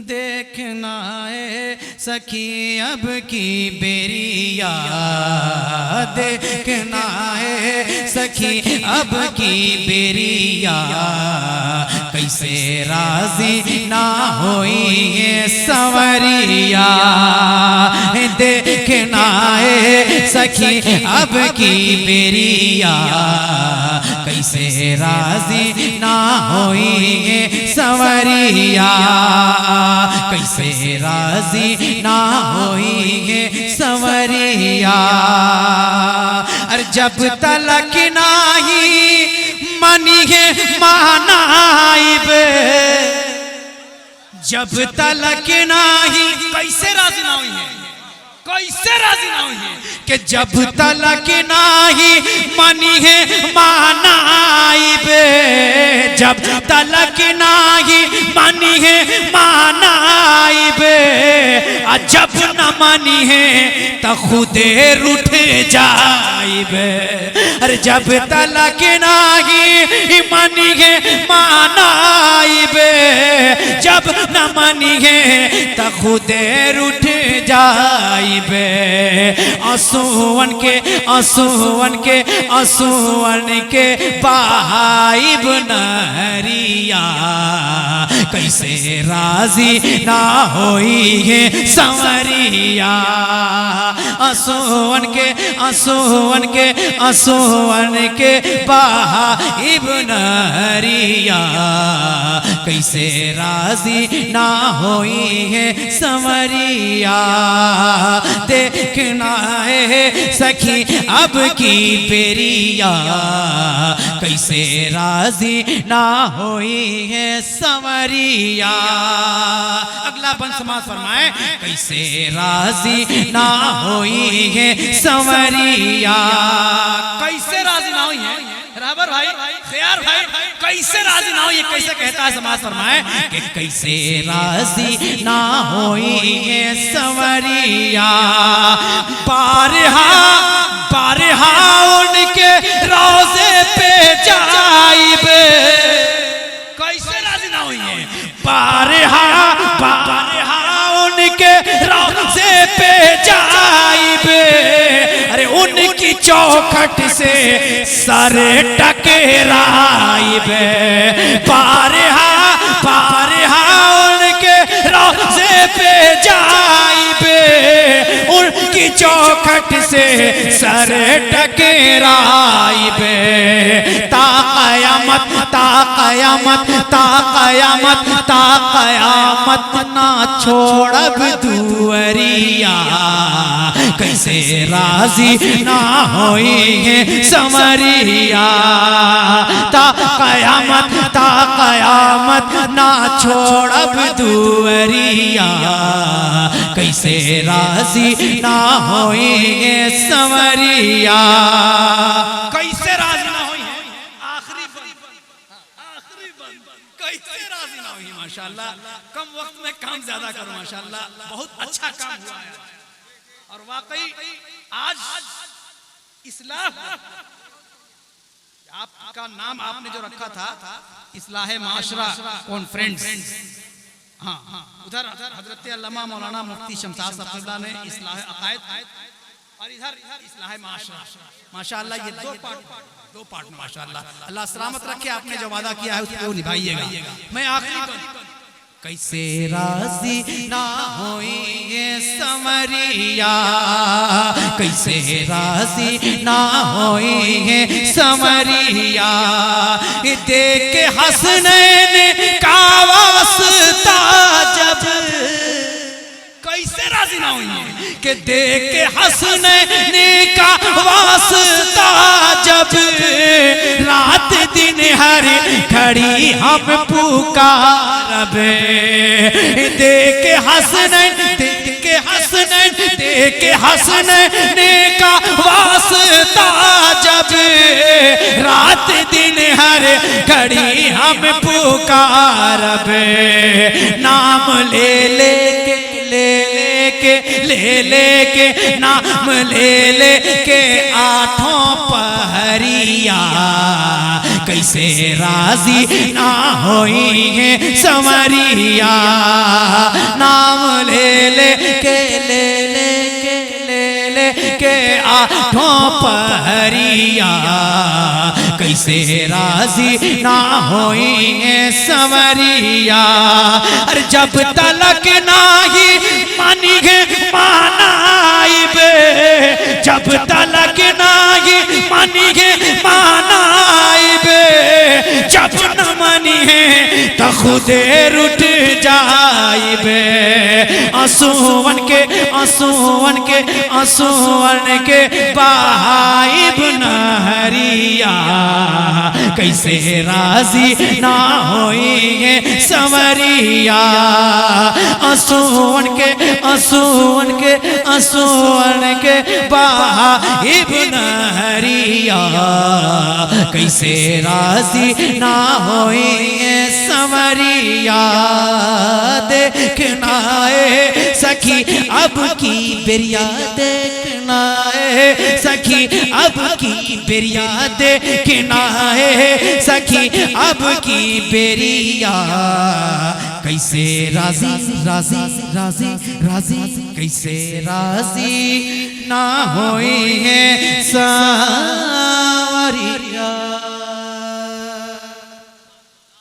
देखना है सखी अब की बेरिया, देखना है सखी अब की बेरिया, कैसे राजी ना होई है संवरिया। देखना है सखी अब की बेरिया, कैसे राजी ना होई है संवरिया, कैसे राजी ना होई है संवरिया। अरे जब तलक नाही मनी है मानाइब, जब तलक नाही कैसे राजी ना हुई है, कैसे राजी ना हुई है कि जब तलक नाही मनी है मानाइब, जब तलक नाही मनी है मानाइब, जब न मनी है तो खुदे रूठ जाइब। अरे जब तलक नाही मनी है मानाइब, जब न मनी है तो खुदे रूठ जाइब। आंसुअन के आंसुअन के आंसुअन के बहाइब नहरिया, कैसे राजी ना होई है संवरिया। आंसुअन के आंसुअन के आंसुअन के बहाइब नहरिया, कैसे राजी ना होई है संवरिया। देखना है सखी अब की बेरिया, कैसे राजी ना होई है संवरिया। अगला बंद समास फरमाए, कैसे राजी ना होई है संवरिया, कैसे राजी ना हुई है राबर भाई खयार भाई, कैसे राजी ना हो, ये कैसे कहता है समाज फरमाए कि कैसे राजी ना होई है संवरिया। बारहा बारहा उनके रोजे पे जाइब, कैसे राजी ना हुई है, बारहा बारहा उनके रोजे पे जाइब। अरे उनकी चौखट से सर टकराइब, बारहा बारहा उनके रोजे पे जाइब, उनकी चौखट से सर टकराइब। ता क़यामत ता क़यामत ता क़यामत ता क़यामत ना छोड़ब दुअरिया, कैसे राजी ना होई है संवरिया। ता क़यामत ना छोड़ब दुअरिया, कैसे राजी ना होई है संवरिया। कैसे राजी ना होई है, आखिरी बंद कैसे राजी ना हुई। माशाल्लाह कम वक्त में काम ज्यादा करो, माशाल्लाह बहुत अच्छा काम हुआ है। और वाकई आज इस्लाह, आपका नाम आपने जो रखा था इस्लाह माशरा कॉन्फ्रेंस, हाँ उधर हजरत अल्लामा मौलाना मुफ्ती शमशाद साहब ने इस्लाह अकायद और इधर इस्लाह माशरा। माशाल्लाह ये दो पार्ट में माशाल्लाह अल्लाह सलामत रखे। आपने जो वादा किया है उसको निभाइएगा। मैं आखिरी कैसे राजी ना होई है संवरिया, कैसे राजी ना होई है संवरिया। देख के हसनैन का वास्ता जब, कैसे राजी ना हुई है कि देख के हसनैन का वास्ता जब, रात दिन हर घड़ी हम पुकारब। देख के हसनैन देख के हसनैन देख के हसनैन का वास्ता जब, रात दिन हर घड़ी हम पुकारब। नाम ले लेके नाम लेके आठों पहरिया, कैसे राजी ना होई है संवरिया। ठोपहरिया कैसे राजी ना होई है सवरिया। अरे जब तलक नाही मानी गे मानाइबे, जब तलक नाही मानी गे मानाइबे, जब न मानी है तो खुदे रुठ जाइबे। आंसुअन के आंसुअन के आंसुअन के बहाइब नहरिया कैसे राजी ना होई है सवरिया। आंसुअन के आंसुअन के आंसुअन के बहाइब नहरिया कैसे राजी ना होई है सवरिया। देखना है सखी अब की बेरिया, देखना है सखी अब की बेरिया, देखना है सखी अब की बेरिया कैसे राजी राजी राजी राजी कैसे राजी ना होई है सा